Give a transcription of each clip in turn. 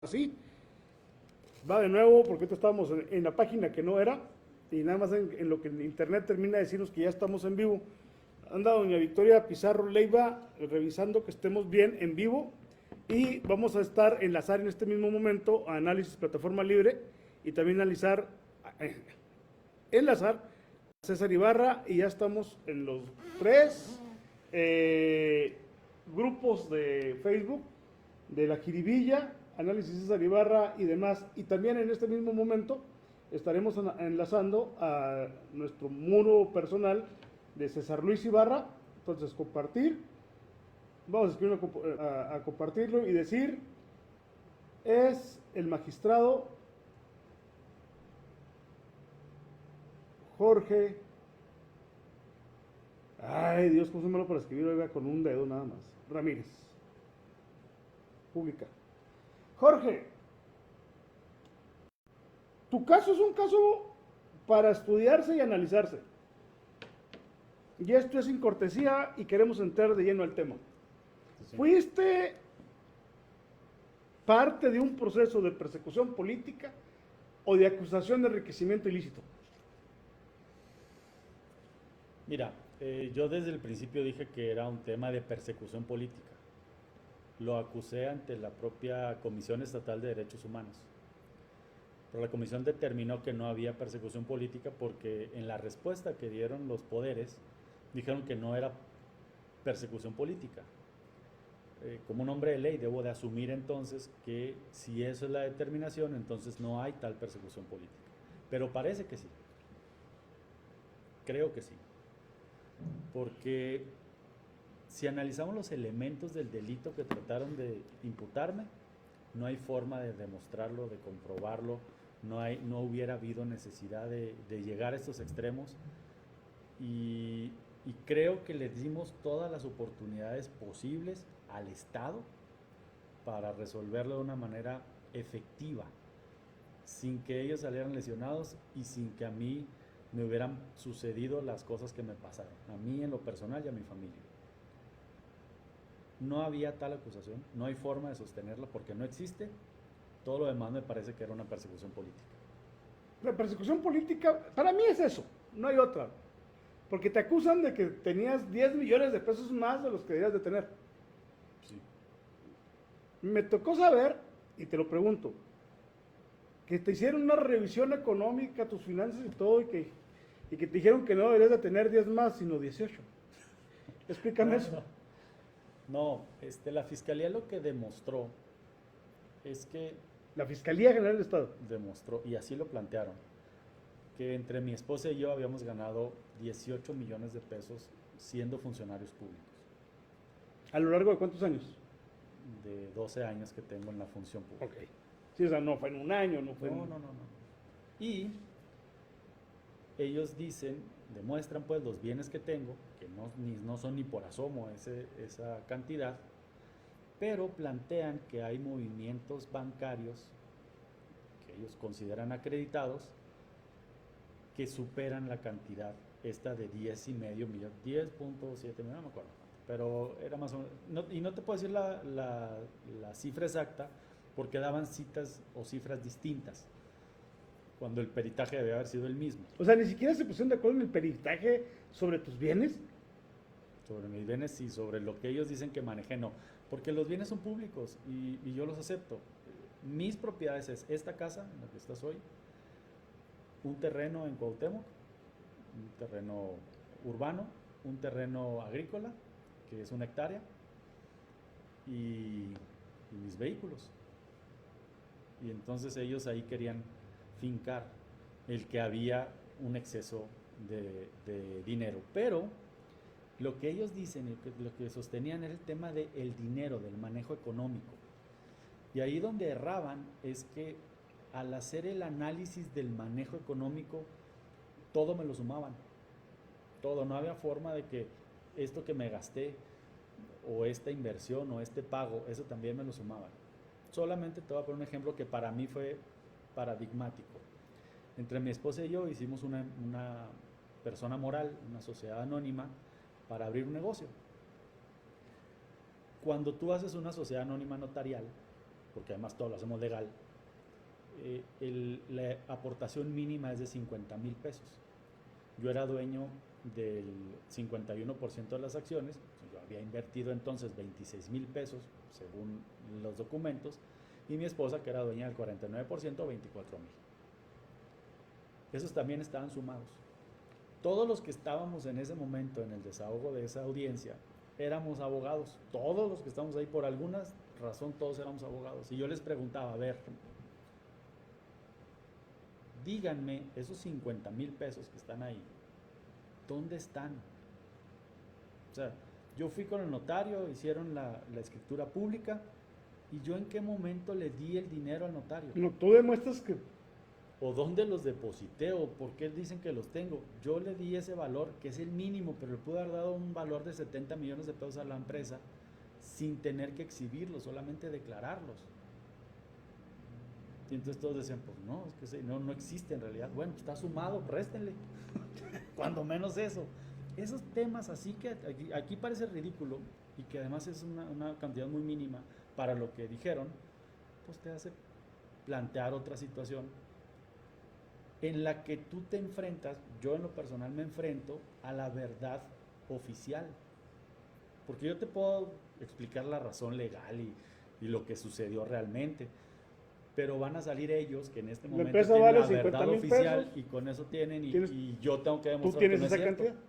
Así, va de nuevo porque ahorita estábamos en la página que no era y nada más en lo que en internet termina de decirnos que ya estamos en vivo. Anda doña Victoria Pizarro Leiva revisando que estemos bien en vivo y vamos a estar enlazar en este mismo momento a Análisis Plataforma Libre y también enlazar a César Ibarra y ya estamos en los tres grupos de Facebook de la Jiribilla, Análisis César Ibarra y demás. Y también en este mismo momento estaremos enlazando a nuestro muro personal de César Luis Ibarra. Entonces, compartir. Vamos a escribir a compartirlo y decir: es el magistrado Jorge. Ay, Dios, consúmelo para escribir, oiga, con un dedo nada más. Ramírez. Publica. Jorge, tu caso es un caso para estudiarse y analizarse. Y esto es sin cortesía y queremos entrar de lleno al tema. Sí. ¿Fuiste parte de un proceso de persecución política o de acusación de enriquecimiento ilícito? Mira, yo desde el principio dije que era un tema de persecución política. Lo acusé ante la propia Comisión Estatal de Derechos Humanos. Pero la comisión determinó que no había persecución política porque en la respuesta que dieron los poderes dijeron que no era persecución política. Como un hombre de ley debo de asumir entonces que si eso es la determinación, entonces no hay tal persecución política. Pero parece que sí. Creo que sí. Porque si analizamos los elementos del delito que trataron de imputarme, no hay forma de demostrarlo, de comprobarlo, no hubiera habido necesidad de llegar a estos extremos y creo que les dimos todas las oportunidades posibles al Estado para resolverlo de una manera efectiva, sin que ellos salieran lesionados y sin que a mí me hubieran sucedido las cosas que me pasaron, a mí en lo personal y a mi familia. No había tal acusación, no hay forma de sostenerla porque no existe. Todo lo demás me parece que era una persecución política. La persecución política, para mí es eso, no hay otra. Porque te acusan de que tenías 10 millones de pesos más de los que debías de tener. Sí. Me tocó saber, y te lo pregunto, que te hicieron una revisión económica, tus finanzas y todo, y que te dijeron que no deberías de tener 10 más, sino 18. Explícame eso. No, la Fiscalía lo que demostró es que... La Fiscalía General del Estado. Demostró, y así lo plantearon, que entre mi esposa y yo habíamos ganado 18 millones de pesos siendo funcionarios públicos. ¿A lo largo de cuántos años? De 12 años que tengo en la función pública. Ok. Sí, o sea, no fue en un año, no fue no, en... No. Y ellos demuestran pues los bienes que tengo, que no son ni por asomo esa cantidad, pero plantean que hay movimientos bancarios que ellos consideran acreditados que superan la cantidad esta de 10.5 millones, 10.7 millones, no me acuerdo, pero era más o menos, y no te puedo decir la cifra exacta porque daban citas o cifras distintas cuando el peritaje debe haber sido el mismo. O sea, ni siquiera se pusieron de acuerdo en el peritaje sobre tus bienes. Sobre mis bienes y sobre lo que ellos dicen que manejé, no. Porque los bienes son públicos y yo los acepto. Mis propiedades es esta casa en la que estás hoy, un terreno en Cuauhtémoc, un terreno urbano, un terreno agrícola, que es 1 hectárea, y mis vehículos. Y entonces ellos ahí querían fincar el que había un exceso de dinero. Pero lo que ellos dicen, lo que sostenían era el tema del dinero, del manejo económico. Y ahí donde erraban es que al hacer el análisis del manejo económico, todo me lo sumaban. Todo, no había forma de que esto que me gasté, o esta inversión, o este pago, eso también me lo sumaban. Solamente te voy a poner un ejemplo que para mí fue paradigmático. Entre mi esposa y yo hicimos una persona moral, una sociedad anónima, para abrir un negocio. Cuando tú haces una sociedad anónima notarial, porque además todo lo hacemos legal, la aportación mínima es de 50,000 pesos. Yo era dueño del 51% de las acciones, yo había invertido entonces 26,000 pesos, según los documentos, y mi esposa, que era dueña del 49%, 24,000. Esos también estaban sumados. Todos los que estábamos en ese momento en el desahogo de esa audiencia éramos abogados. Todos los que estamos ahí, por alguna razón, todos éramos abogados. Y yo les preguntaba, a ver, díganme, esos 50,000 pesos que están ahí, ¿dónde están? O sea, yo fui con el notario, hicieron la escritura pública, ¿y yo en qué momento le di el dinero al notario? No, tú demuestras que... ¿O dónde los deposité? ¿O por qué dicen que los tengo? Yo le di ese valor, que es el mínimo, pero le pude haber dado un valor de 70 millones de pesos a la empresa sin tener que exhibirlos, solamente declararlos. Y entonces todos decían, pues no, es que no existe en realidad. Bueno, está sumado, réstenle. Cuando menos eso. Esos temas así que aquí parece ridículo y que además es una cantidad muy mínima para lo que dijeron, pues te hace plantear otra situación en la que tú te enfrentas, yo en lo personal me enfrento a la verdad oficial. Porque yo te puedo explicar la razón legal y lo que sucedió realmente, pero van a salir ellos que en este momento tienen vale la verdad 50,000 oficial pesos, y con eso tienen y yo tengo que tú demostrar tienes que no es esa cierto. cantidad.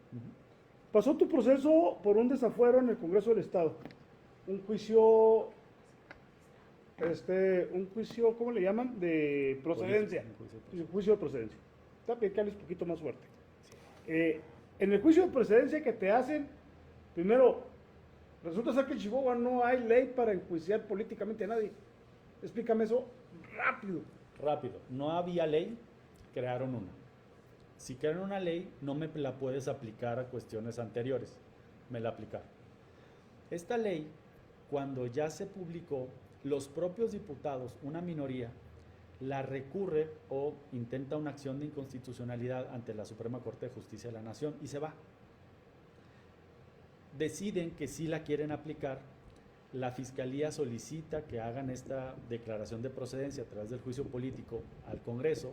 Pasó tu proceso por un desafuero en el Congreso del Estado. Un juicio, ¿cómo le llaman? De procedencia. Un juicio de procedencia. También que hables un poquito más fuerte. En el juicio de procedencia que te hacen, primero, resulta ser que en Chihuahua no hay ley para enjuiciar políticamente a nadie. Explícame eso rápido. Rápido, no había ley, crearon una. Si crearon una ley, no me la puedes aplicar a cuestiones anteriores, me la aplicaron. Esta ley, cuando ya se publicó, los propios diputados, una minoría, la recurre o intenta una acción de inconstitucionalidad ante la Suprema Corte de Justicia de la Nación y se va. Deciden que sí la quieren aplicar, la Fiscalía solicita que hagan esta declaración de procedencia a través del juicio político al Congreso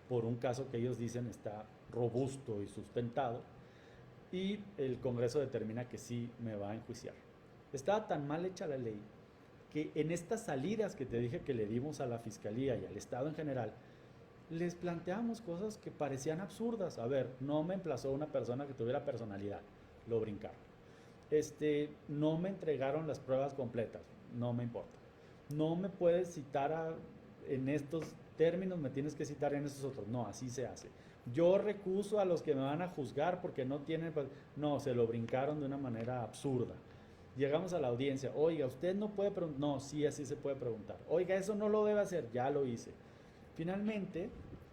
por un caso que ellos dicen está robusto y sustentado, y el Congreso determina que sí me va a enjuiciar. Estaba tan mal hecha la ley que en estas salidas que te dije que le dimos a la Fiscalía y al Estado en general, les planteamos cosas que parecían absurdas. A ver, no me emplazó una persona que tuviera personalidad, lo brincaron. No me entregaron las pruebas completas, no me importa. No me puedes citar en estos términos, me tienes que citar en estos otros. No, así se hace. Yo recuso a los que me van a juzgar porque no tienen... No, se lo brincaron de una manera absurda. Llegamos a la audiencia, oiga, usted no puede preguntar. No, sí, así se puede preguntar. Oiga, eso no lo debe hacer, ya lo hice. Finalmente,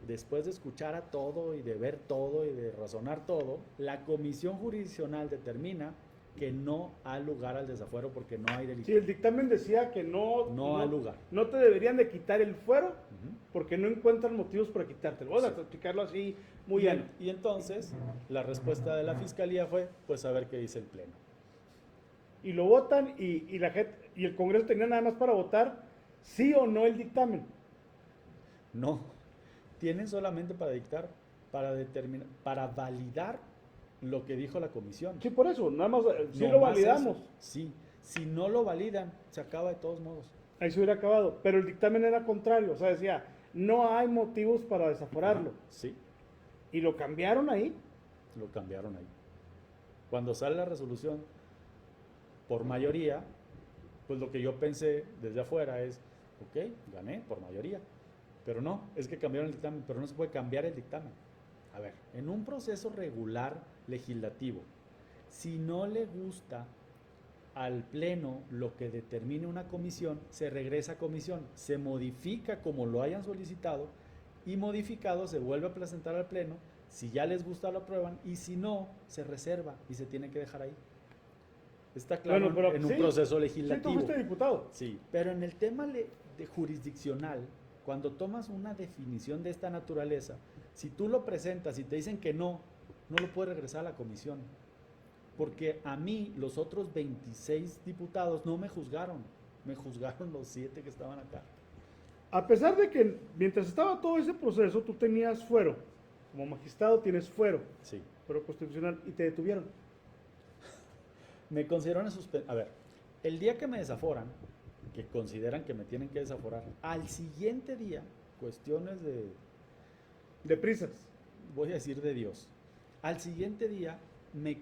después de escuchar a todo y de ver todo y de razonar todo, la comisión jurisdiccional determina que no ha lugar al desafuero porque no hay delito. Sí, el dictamen decía que no ha lugar. No te deberían de quitar el fuero porque no encuentran motivos para quitártelo. Vamos a explicarlo así muy llano. Y entonces, la respuesta de la Fiscalía fue, pues a ver qué dice el Pleno. Y lo votan y la gente, y el Congreso tenía nada más para votar sí o no el dictamen. No, tienen solamente para dictar, para determinar, para validar lo que dijo la comisión. Sí, por eso, nada más, sí No lo más validamos. eso. Sí, si no lo validan, se acaba de todos modos. Ahí se hubiera acabado, pero el dictamen era contrario, o sea, decía, no hay motivos para desaforarlo. Sí. Y lo cambiaron ahí. Lo cambiaron ahí. Cuando sale la resolución por mayoría, pues lo que yo pensé desde afuera es, ok, gané por mayoría. Pero no, es que cambiaron el dictamen, pero no se puede cambiar el dictamen. A ver, en un proceso regular legislativo, si no le gusta al Pleno lo que determine una comisión, se regresa a comisión, se modifica como lo hayan solicitado y modificado se vuelve a presentar al Pleno. Si ya les gusta lo aprueban y si no, se reserva y se tiene que dejar ahí. Está claro, Bueno, pero en un sí, proceso Sí, legislativo. tú fuiste diputado. Sí, pero en el tema de jurisdiccional, cuando tomas una definición de esta naturaleza, si tú lo presentas y te dicen que no lo puedes regresar a la comisión. Porque a mí, los otros 26 diputados no me juzgaron. Me juzgaron los 7 que estaban acá. A pesar de que mientras estaba todo ese proceso, tú tenías fuero. Como magistrado tienes fuero, Sí. fuero constitucional, y te detuvieron. Me consideraron a ver, el día que me desaforan, que consideran que me tienen que desaforar, al siguiente día, cuestiones de, De prisas. voy a decir de Dios, al siguiente día me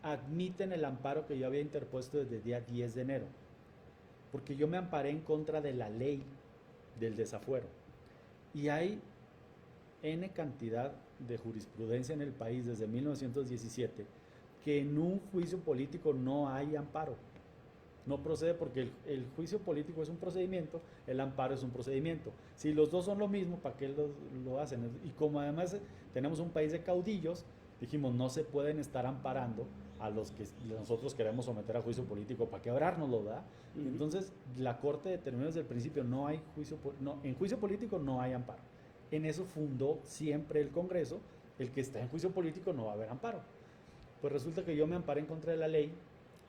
admiten el amparo que yo había interpuesto desde el día 10 de enero, porque yo me amparé en contra de la ley del desafuero. Y hay N cantidad de jurisprudencia en el país desde 1917 que en un juicio político no hay amparo. No procede porque el juicio político es un procedimiento, el amparo es un procedimiento. Si los dos son lo mismo, ¿para qué lo hacen? Y como además tenemos un país de caudillos, dijimos, no se pueden estar amparando a los que nosotros queremos someter a juicio político para quebrárnoslo, ¿verdad? Ujú. Entonces, la Corte determinó desde el principio, no hay juicio, en juicio político no hay amparo. En eso fundó siempre el Congreso, el que está en juicio político no va a haber amparo. Pues resulta que yo me amparé en contra de la ley,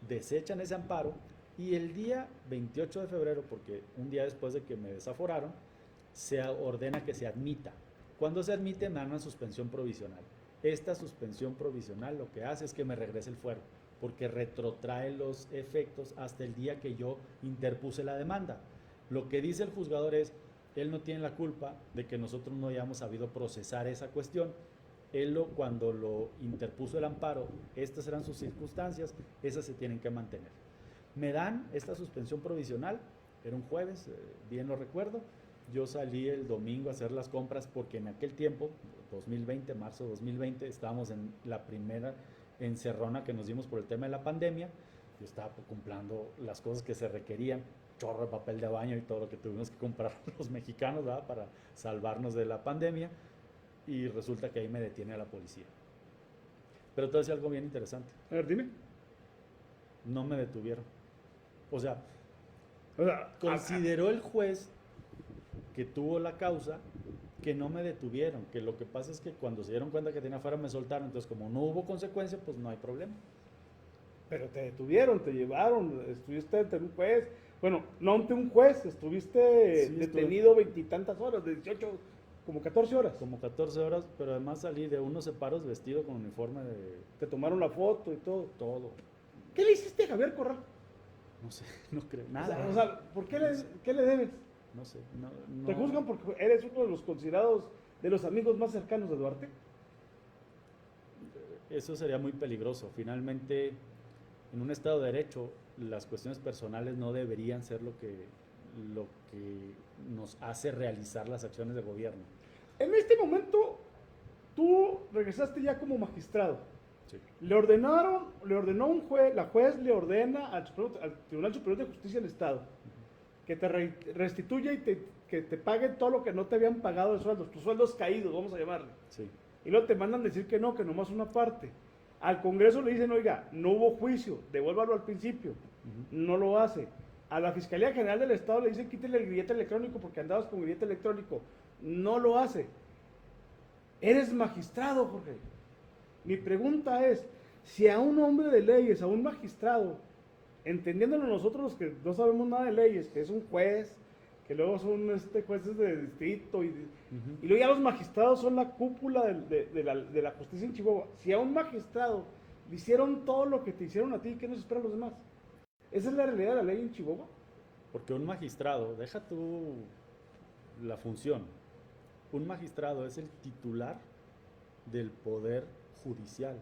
desechan ese amparo, y el día 28 de febrero, porque un día después de que me desaforaron, se ordena que se admita. Cuando se admite, me dan una suspensión provisional. Esta suspensión provisional lo que hace es que me regrese el fuero, porque retrotrae los efectos hasta el día que yo interpuse la demanda. Lo que dice el juzgador es, él no tiene la culpa de que nosotros no hayamos sabido procesar esa cuestión. Cuando lo interpuso el amparo, estas eran sus circunstancias, esas se tienen que mantener. Me dan esta suspensión provisional, era un jueves, bien lo recuerdo. Yo salí el domingo a hacer las compras porque en aquel tiempo, 2020, marzo de 2020, estábamos en la primera encerrona que nos dimos por el tema de la pandemia. Yo estaba comprando las cosas que se requerían, chorro de papel de baño y todo lo que tuvimos que comprar los mexicanos, ¿verdad?, para salvarnos de la pandemia. Y resulta que ahí me detiene a la policía. Pero te voy a decir algo bien interesante. A ver, dime. No me detuvieron. O sea, O sea, consideró el juez que tuvo la causa que no me detuvieron, que lo que pasa es que cuando se dieron cuenta que tenía fuera me soltaron, entonces como no hubo consecuencia, pues no hay problema. pero te detuvieron, te llevaron, estuviste ante un juez. Bueno, no ante un juez, estuviste Sí, detenido veintitantas horas, de 18, como 14 horas. Como 14 horas, pero además salí de unos separos vestido con uniforme de Te tomaron la foto y todo. todo. ¿Qué le hiciste a Javier Corral? No sé, no creo, O nada. sea, ¿por qué qué le debes? No sé, ¿Te juzgan porque eres uno de los considerados de los amigos más cercanos de Duarte? Eso sería muy peligroso. Finalmente, en un Estado de Derecho, las cuestiones personales no deberían ser lo que nos hace realizar las acciones de gobierno. En este momento, tú regresaste ya como magistrado. Sí. Le ordenó un juez, la juez le ordena al Tribunal Superior de Justicia del Estado que te restituya y que te paguen todo lo que no te habían pagado de sueldos, tus sueldos caídos, vamos a llamarle. Sí. Y luego te mandan decir que no, que nomás una parte. Al Congreso le dicen, oiga, no hubo juicio, devuélvalo al principio. No lo hace. A la Fiscalía General del Estado le dicen, quítele el grillete electrónico porque andabas con grillete electrónico. No lo hace. Eres magistrado, Jorge. Mi pregunta es, si a un hombre de leyes, a un magistrado, entendiéndolo nosotros los que no sabemos nada de leyes, que es un juez, que luego son jueces de distrito, y luego ya los magistrados son la cúpula de la justicia en Chihuahua. Si a un magistrado le hicieron todo lo que te hicieron a ti, ¿qué nos espera a los demás? ¿Esa es la realidad de la ley en Chihuahua? Porque un magistrado, deja tú la función, un magistrado es el titular del poder judicial.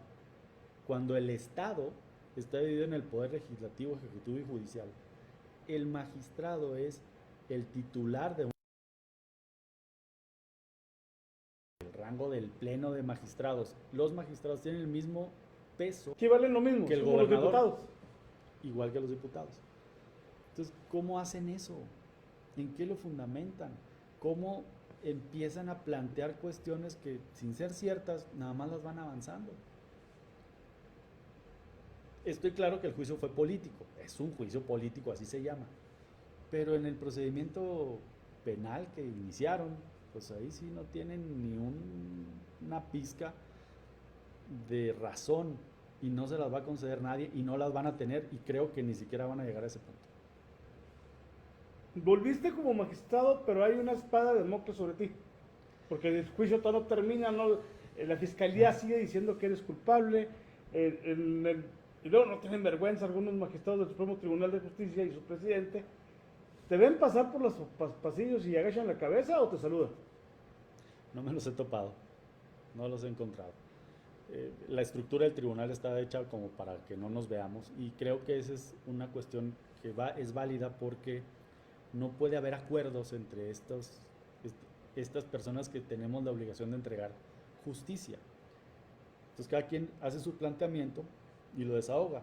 Cuando el Estado está dividido en el poder legislativo, ejecutivo y judicial, el magistrado es el titular de el rango del pleno de magistrados. Los magistrados tienen el mismo peso Aquí valen lo mismo que el como los gobernador, diputados. igual que los diputados. Entonces, ¿cómo hacen eso? ¿En qué lo fundamentan? ¿Cómo empiezan a plantear cuestiones que, sin ser ciertas, nada más las van avanzando? Estoy claro que el juicio fue político, es un juicio político, así se llama. Pero en el procedimiento penal que iniciaron, pues ahí sí no tienen ni una pizca de razón y no se las va a conceder nadie y no las van a tener y creo que ni siquiera van a llegar a ese punto. volviste como magistrado, pero hay una espada de Damocles sobre ti, porque el juicio todavía no termina, no, la fiscalía sigue diciendo que eres culpable, y luego no tienen vergüenza algunos magistrados del Supremo Tribunal de Justicia y su presidente. ¿Te ven pasar por los pasillos y agachan la cabeza o te saludan? No me los he topado, no los he encontrado. La estructura del tribunal está hecha como para que no nos veamos y creo que esa es una cuestión que es válida porque no puede haber acuerdos entre estas personas que tenemos la obligación de entregar justicia. Entonces cada quien hace su planteamiento y lo desahoga.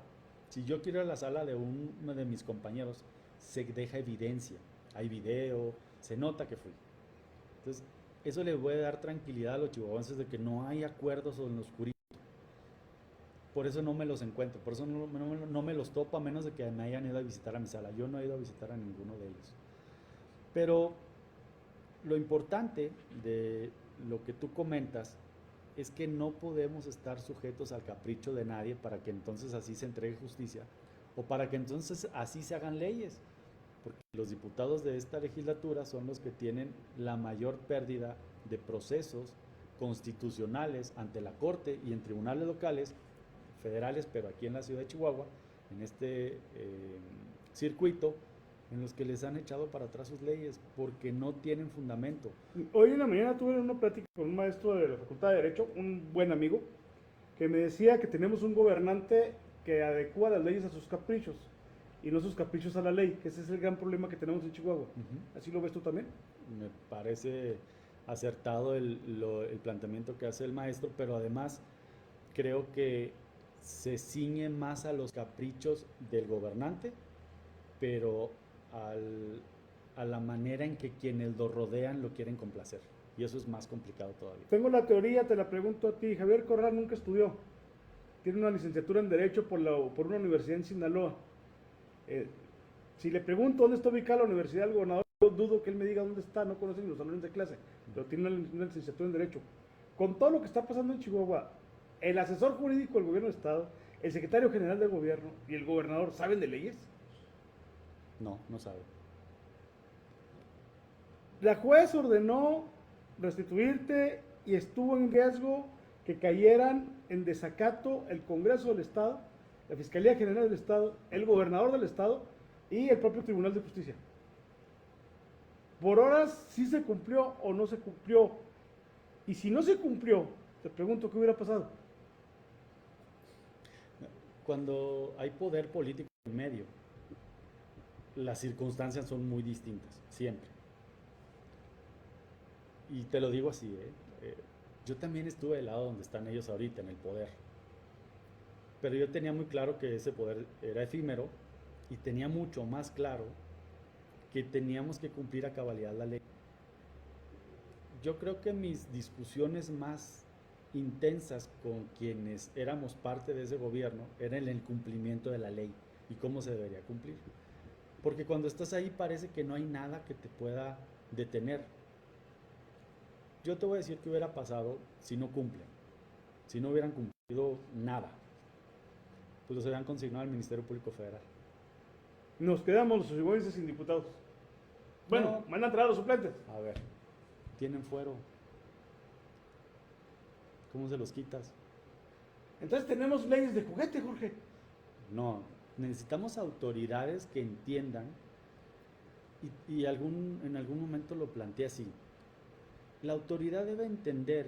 Si yo quiero ir a la sala de uno de mis compañeros, se deja evidencia, hay video, se nota que fui. Entonces eso le puede dar tranquilidad a los chihuahuenses de que no hay acuerdos en lo oscurito. Por eso no me los encuentro, por eso no me los topo a menos de que me hayan ido a visitar a mi sala. Yo no he ido a visitar a ninguno de ellos. Pero lo importante de lo que tú comentas es que no podemos estar sujetos al capricho de nadie para que entonces así se entregue justicia o para que entonces así se hagan leyes. Porque los diputados de esta legislatura son los que tienen la mayor pérdida de procesos constitucionales ante la Corte y en tribunales locales, federales, pero aquí en la ciudad de Chihuahua, en este circuito, en los que les han echado para atrás sus leyes porque no tienen fundamento. Hoy en la mañana tuve una plática con un maestro de la Facultad de Derecho, un buen amigo, que me decía que tenemos un gobernante que adecua las leyes a sus caprichos y no sus caprichos a la ley, que ese es el gran problema que tenemos en Chihuahua. ¿Así lo ves tú también? Me parece acertado el planteamiento que hace el maestro, pero además creo que se ciñe más a los caprichos del gobernante, pero a la manera en que quienes lo rodean lo quieren complacer. Y eso es más complicado todavía. Tengo la teoría, te la pregunto a ti. Javier Corral nunca estudió. Tiene una licenciatura en Derecho por una universidad en Sinaloa. Si le pregunto dónde está ubicada la Universidad del Gobernador, yo dudo que él me diga dónde está, no conoce ni los salones de clase, pero tiene una licenciatura en Derecho. Con todo lo que está pasando en Chihuahua, el asesor jurídico del gobierno del Estado, el secretario general del gobierno y el gobernador, ¿saben de leyes? No, no sabe. La juez ordenó restituirte y estuvo en riesgo que cayeran en desacato el Congreso del Estado, la Fiscalía General del Estado, el gobernador del Estado y el propio Tribunal de Justicia. Por horas, ¿sí se cumplió o no se cumplió? Y si no se cumplió, te pregunto, ¿qué hubiera pasado? Cuando hay poder político en medio, las circunstancias son muy distintas, siempre. Y te lo digo así, yo también estuve del lado donde están ellos ahorita, en el poder. Pero yo tenía muy claro que ese poder era efímero y tenía mucho más claro que teníamos que cumplir a cabalidad la ley. Yo creo que mis discusiones más intensas con quienes éramos parte de ese gobierno eran el cumplimiento de la ley y cómo se debería cumplir. Porque cuando estás ahí parece que no hay nada que te pueda detener. Yo te voy a decir qué hubiera pasado si no cumplen, si no hubieran cumplido nada. Pues los habían consignado al Ministerio Público Federal. Nos quedamos los chihuahuenses sin diputados. Bueno, No. van a traer a los suplentes. A ver, tienen fuero. ¿Cómo se los quitas? Entonces tenemos leyes de juguete, Jorge. No, necesitamos autoridades que entiendan y en algún momento lo planteé así. La autoridad debe entender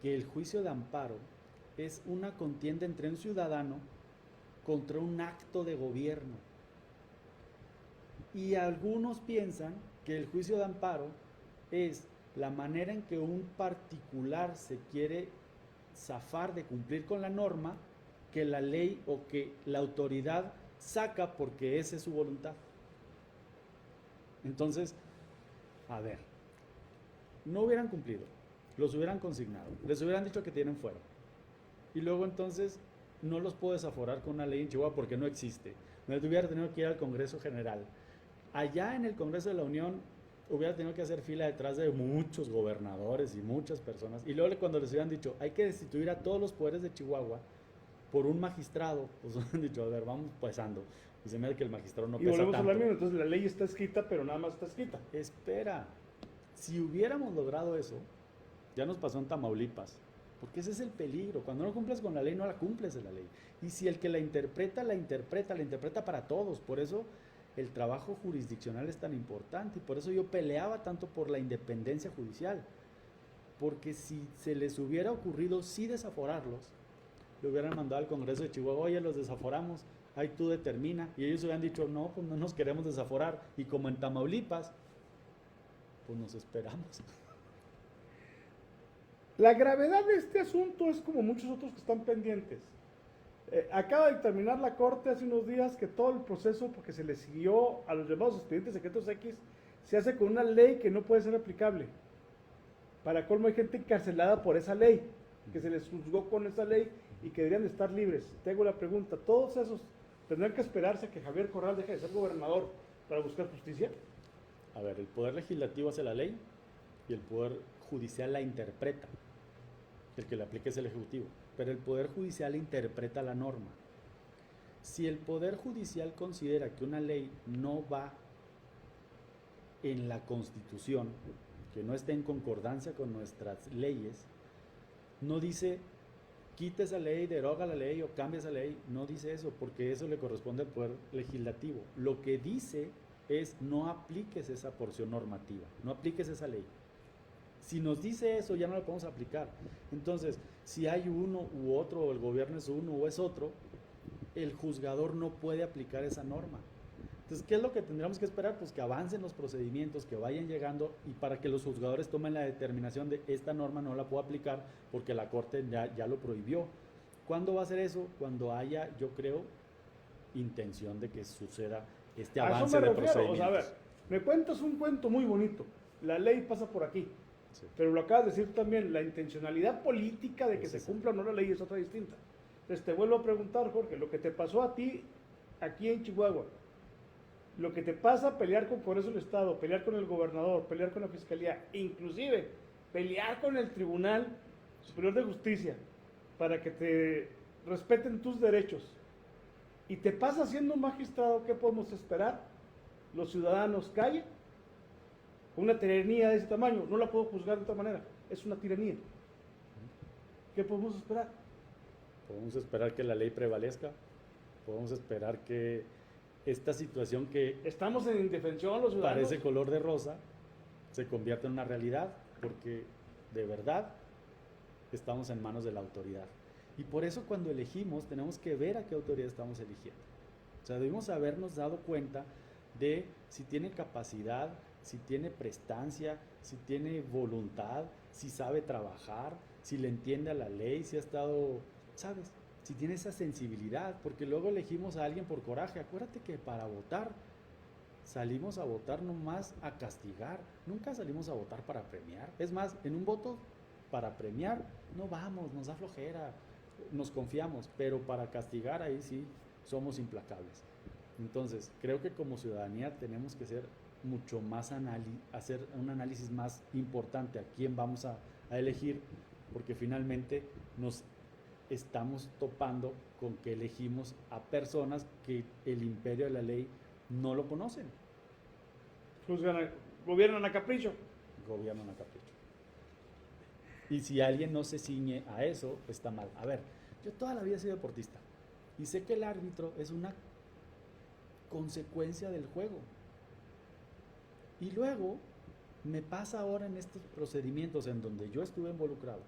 que el juicio de amparo es una contienda entre un ciudadano contra un acto de gobierno. Y algunos piensan que el juicio de amparo es la manera en que un particular se quiere zafar de cumplir con la norma que la ley o que la autoridad saca porque esa es su voluntad. Entonces, a ver, no hubieran cumplido, los hubieran consignado, les hubieran dicho que tienen fuero. Y luego entonces no los puedo desaforar con una ley en Chihuahua porque no existe. Me hubiera tenido que ir al Congreso General. Allá en el Congreso de la Unión hubiera tenido que hacer fila detrás de muchos gobernadores y muchas personas. Y luego cuando les hubieran dicho, hay que destituir a todos los poderes de Chihuahua por un magistrado, pues hubieran dicho, a ver, vamos pasando. Y se me hace que el magistrado no Y pesa volvemos a tanto. lo mismo, entonces la ley está escrita, pero nada más está escrita. Espera, si hubiéramos logrado eso, ya nos pasó en Tamaulipas, porque ese es el peligro. Cuando no cumples con la ley, no la cumples en la ley. Y si el que la interpreta para todos. Por eso el trabajo jurisdiccional es tan importante y por eso yo peleaba tanto por la independencia judicial. Porque si se les hubiera ocurrido sí desaforarlos, le hubieran mandado al Congreso de Chihuahua, oye, los desaforamos, ahí tú determina. Y ellos hubieran dicho, no, pues no nos queremos desaforar. Y como en Tamaulipas, pues nos esperamos. La gravedad de este asunto es como muchos otros que están pendientes. Acaba de terminar la Corte hace unos días que todo el proceso, porque se le siguió a los llamados expedientes secretos X, se hace con una ley que no puede ser aplicable. Para colmo hay gente encarcelada por esa ley, que se les juzgó con esa ley y que deberían de estar libres. Te hago la pregunta, ¿todos esos tendrán que esperarse a que Javier Corral deje de ser gobernador para buscar justicia? A ver, el Poder Legislativo hace la ley y el Poder Judicial la interpreta. El que la aplica es el Ejecutivo, pero el Poder Judicial interpreta la norma. Si el Poder Judicial considera que una ley no va en la Constitución, que no esté en concordancia con nuestras leyes, no dice quita esa ley, deroga la ley o cambia esa ley, no dice eso, porque eso le corresponde al Poder Legislativo. Lo que dice es no apliques esa porción normativa, no apliques esa ley. Si nos dice eso, ya no lo podemos aplicar. Entonces, si hay uno u otro, o el gobierno es uno o es otro, el juzgador no puede aplicar esa norma. Entonces, ¿qué es lo que tendríamos que esperar? Pues que avancen los procedimientos, que vayan llegando y para que los juzgadores tomen la determinación de esta norma no la puedo aplicar porque la Corte ya lo prohibió. ¿Cuándo va a ser eso? Cuando haya, yo creo, intención de que suceda este avance de procedimientos. O sea, a ver, me cuentas un cuento muy bonito. La ley pasa por aquí. Sí. Pero lo acabas de decir también, la intencionalidad política de que Pues se cumpla o no la ley es otra distinta. Entonces te vuelvo a preguntar, Jorge, lo que te pasó a ti aquí en Chihuahua, lo que te pasa pelear con Congreso del Estado, pelear con el gobernador, pelear con la Fiscalía, inclusive pelear con el Tribunal Superior de Justicia para que te respeten tus derechos, y te pasa siendo un magistrado, ¿qué podemos esperar? Los ciudadanos callen. Una tiranía de ese tamaño, no la puedo juzgar de otra manera, es una tiranía. ¿Qué podemos esperar? Podemos esperar que la ley prevalezca, podemos esperar que esta situación que Estamos en indefensión los ciudadanos. parece color de rosa se convierta en una realidad, porque de verdad estamos en manos de la autoridad. Y por eso cuando elegimos tenemos que ver a qué autoridad estamos eligiendo. O sea, debemos habernos dado cuenta de si tiene capacidad, si tiene prestancia, si tiene voluntad, si sabe trabajar, si le entiende a la ley, si ha estado, ¿sabes? Si tiene esa sensibilidad, porque luego elegimos a alguien por coraje. Acuérdate que para votar salimos a votar nomás a castigar, nunca salimos a votar para premiar. Es más, en un voto para premiar no vamos, nos da flojera, nos confiamos, pero para castigar ahí sí somos implacables. Entonces, creo que como ciudadanía tenemos que ser mucho más hacer un análisis más importante a quién vamos a elegir, porque finalmente nos estamos topando con que elegimos a personas que el imperio de la ley no lo conocen. Gobiernan a capricho. Gobiernan a capricho. Y si alguien no se ciñe a eso, está mal. A ver, yo toda la vida he sido deportista y sé que el árbitro es una consecuencia del juego. Y luego me pasa ahora en estos procedimientos en donde yo estuve involucrado,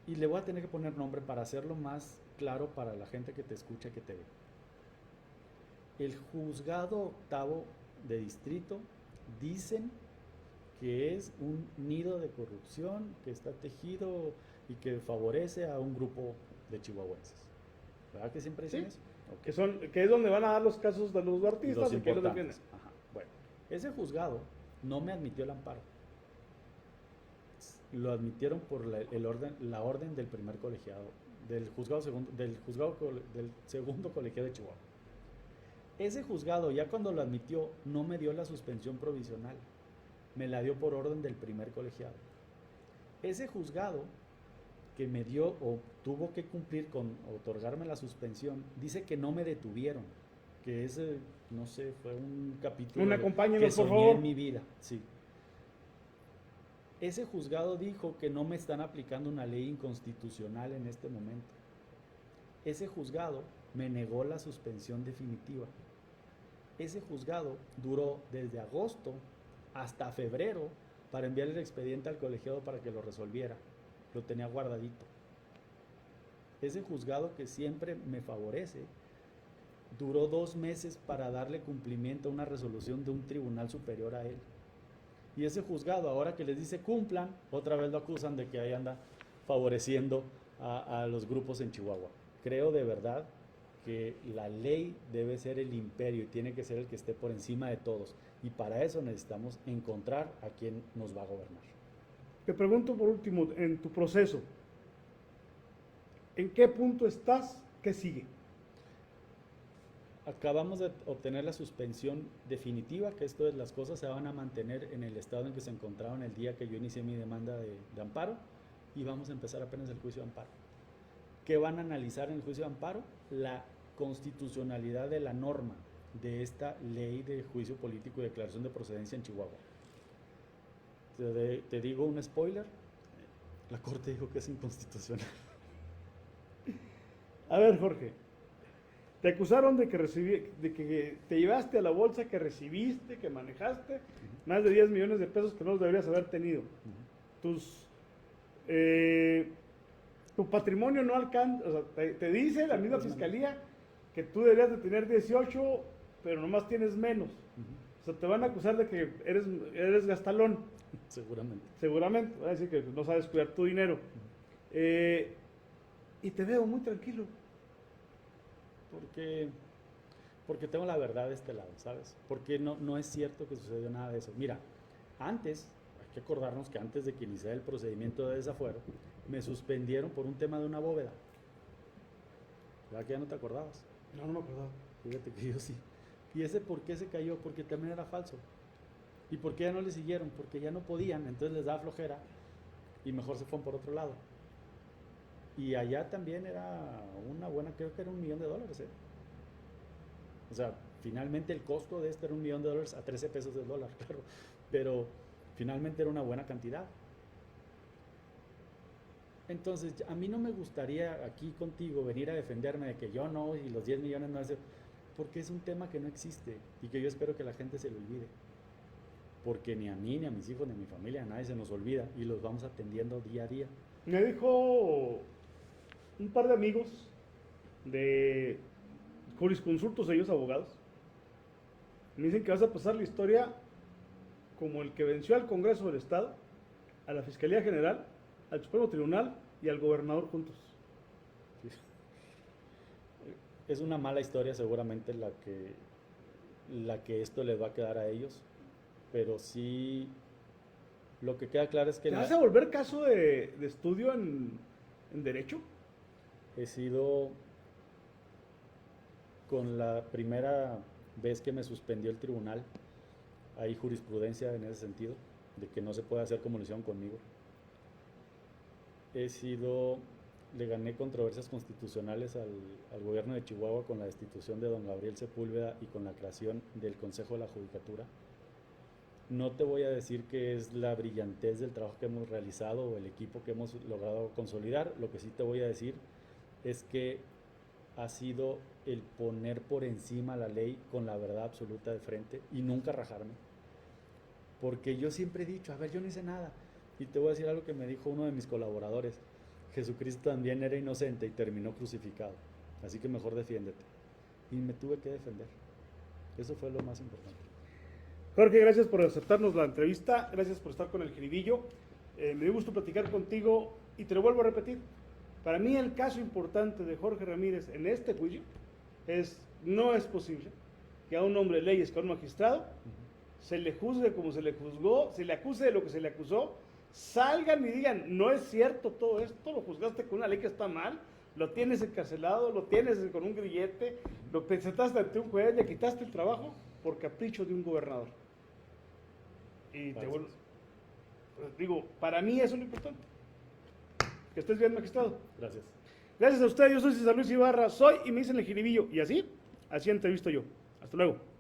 y le voy a tener que poner nombre para hacerlo más claro para la gente que te escucha y que te ve. El juzgado octavo de distrito dicen que es un nido de corrupción que está tejido y que favorece a un grupo de chihuahuenses. ¿Verdad que siempre dicen eso? Okay. Que es donde van a dar los casos de los artistas Los y que los importantes. defienden. Ajá. Bueno, ese juzgado no me admitió el amparo. Lo admitieron por la orden del primer colegiado, del segundo colegiado de Chihuahua. Ese juzgado, ya cuando lo admitió, no me dio la suspensión provisional, me la dio por orden del primer colegiado. Ese juzgado que me dio o tuvo que cumplir con otorgarme la suspensión, dice que no me detuvieron, que ese, no sé, fue un capítulo Acompáñenos, que por soñé favor. en mi vida, sí. Ese juzgado dijo que no me están aplicando una ley inconstitucional en este momento. Ese juzgado me negó la suspensión definitiva. Ese juzgado duró desde agosto hasta febrero para enviar el expediente al colegiado para que lo resolviera. Lo tenía guardadito. Ese juzgado que siempre me favorece duró 2 meses para darle cumplimiento a una resolución de un tribunal superior a él. Y ese juzgado, ahora que les dice cumplan, otra vez lo acusan de que ahí anda favoreciendo a los grupos en Chihuahua. Creo de verdad que la ley debe ser el imperio y tiene que ser el que esté por encima de todos. Y para eso necesitamos encontrar a quien nos va a gobernar. Te pregunto por último, en tu proceso, ¿en qué punto estás? ¿Qué sigue? Acabamos de obtener la suspensión definitiva, que esto es, las cosas se van a mantener en el estado en que se encontraban el día que yo inicié mi demanda de amparo, y vamos a empezar apenas el juicio de amparo. ¿Qué van a analizar en el juicio de amparo? La constitucionalidad de la norma de esta ley de juicio político y declaración de procedencia en Chihuahua. Te digo un spoiler, la Corte dijo que es inconstitucional. A ver, Jorge, te acusaron de que te llevaste a la bolsa que recibiste, que manejaste, más de 10 millones de pesos que no los deberías haber tenido. Tu patrimonio no alcanza, o sea, te dice la misma fiscalía que tú deberías de tener 18, pero nomás tienes menos. O sea, te van a acusar de que eres gastalón. Seguramente. Seguramente, van a decir que no sabes cuidar tu dinero. Y te veo muy tranquilo. Porque tengo la verdad de este lado, ¿sabes? Porque no es cierto que sucedió nada de eso. Mira, antes, hay que acordarnos que antes de que iniciara el procedimiento de desafuero, me suspendieron por un tema de una bóveda. ¿Verdad que ya no te acordabas? No me acordaba. Fíjate que yo sí. ¿Y ese por qué se cayó? Porque también era falso. ¿Y por qué ya no le siguieron? Porque ya no podían, entonces les daba flojera y mejor se fueron por otro lado. Y allá también era una buena, creo que era $1 millón, ¿eh? O sea, finalmente el costo de esto era $1 millón a 13 pesos del dólar, claro, pero finalmente era una buena cantidad. Entonces, a mí no me gustaría aquí contigo venir a defenderme de que yo no, y los 10 millones no es, porque es un tema que no existe y que yo espero que la gente se lo olvide. Porque ni a mí, ni a mis hijos, ni a mi familia, a nadie se nos olvida y los vamos atendiendo día a día. Me dijo un par de amigos de jurisconsultos, ellos abogados, me dicen que vas a pasar la historia como el que venció al Congreso del Estado, a la Fiscalía General, al Supremo Tribunal y al gobernador juntos. Es una mala historia seguramente la que esto les va a quedar a ellos, pero sí lo que queda claro es que... ¿Te vas a volver caso de estudio en Derecho? He sido, con la primera vez que me suspendió el tribunal, hay jurisprudencia en ese sentido, de que no se puede hacer como lo hicieron conmigo. Le gané controversias constitucionales al gobierno de Chihuahua con la destitución de don Gabriel Sepúlveda y con la creación del Consejo de la Judicatura. No te voy a decir que es la brillantez del trabajo que hemos realizado o el equipo que hemos logrado consolidar. Lo que sí te voy a decir es que ha sido el poner por encima la ley con la verdad absoluta de frente y nunca rajarme. Porque yo siempre he dicho, a ver, yo no hice nada. Y te voy a decir algo que me dijo uno de mis colaboradores. Jesucristo también era inocente y terminó crucificado. Así que mejor defiéndete. Y me tuve que defender. Eso fue lo más importante. Jorge, gracias por aceptarnos la entrevista. Gracias por estar con el Jiribillo. Me dio gusto platicar contigo y te lo vuelvo a repetir. Para mí el caso importante de Jorge Ramírez en este juicio no es posible que a un hombre de leyes, que a un magistrado, se le juzgue como se le juzgó, se le acuse de lo que se le acusó, salgan y digan, no es cierto todo esto, lo juzgaste con una ley que está mal, lo tienes encarcelado, lo tienes con un grillete, lo presentaste ante un juez, le quitaste el trabajo por capricho de un gobernador. Y te vuelvo, pues digo, para mí eso es lo importante. Que estés bien, magistrado. Gracias. Gracias a usted, yo soy César Luis Ibarra, soy y me dicen el Jiribillo. Y así, Así entrevisto yo. Hasta luego.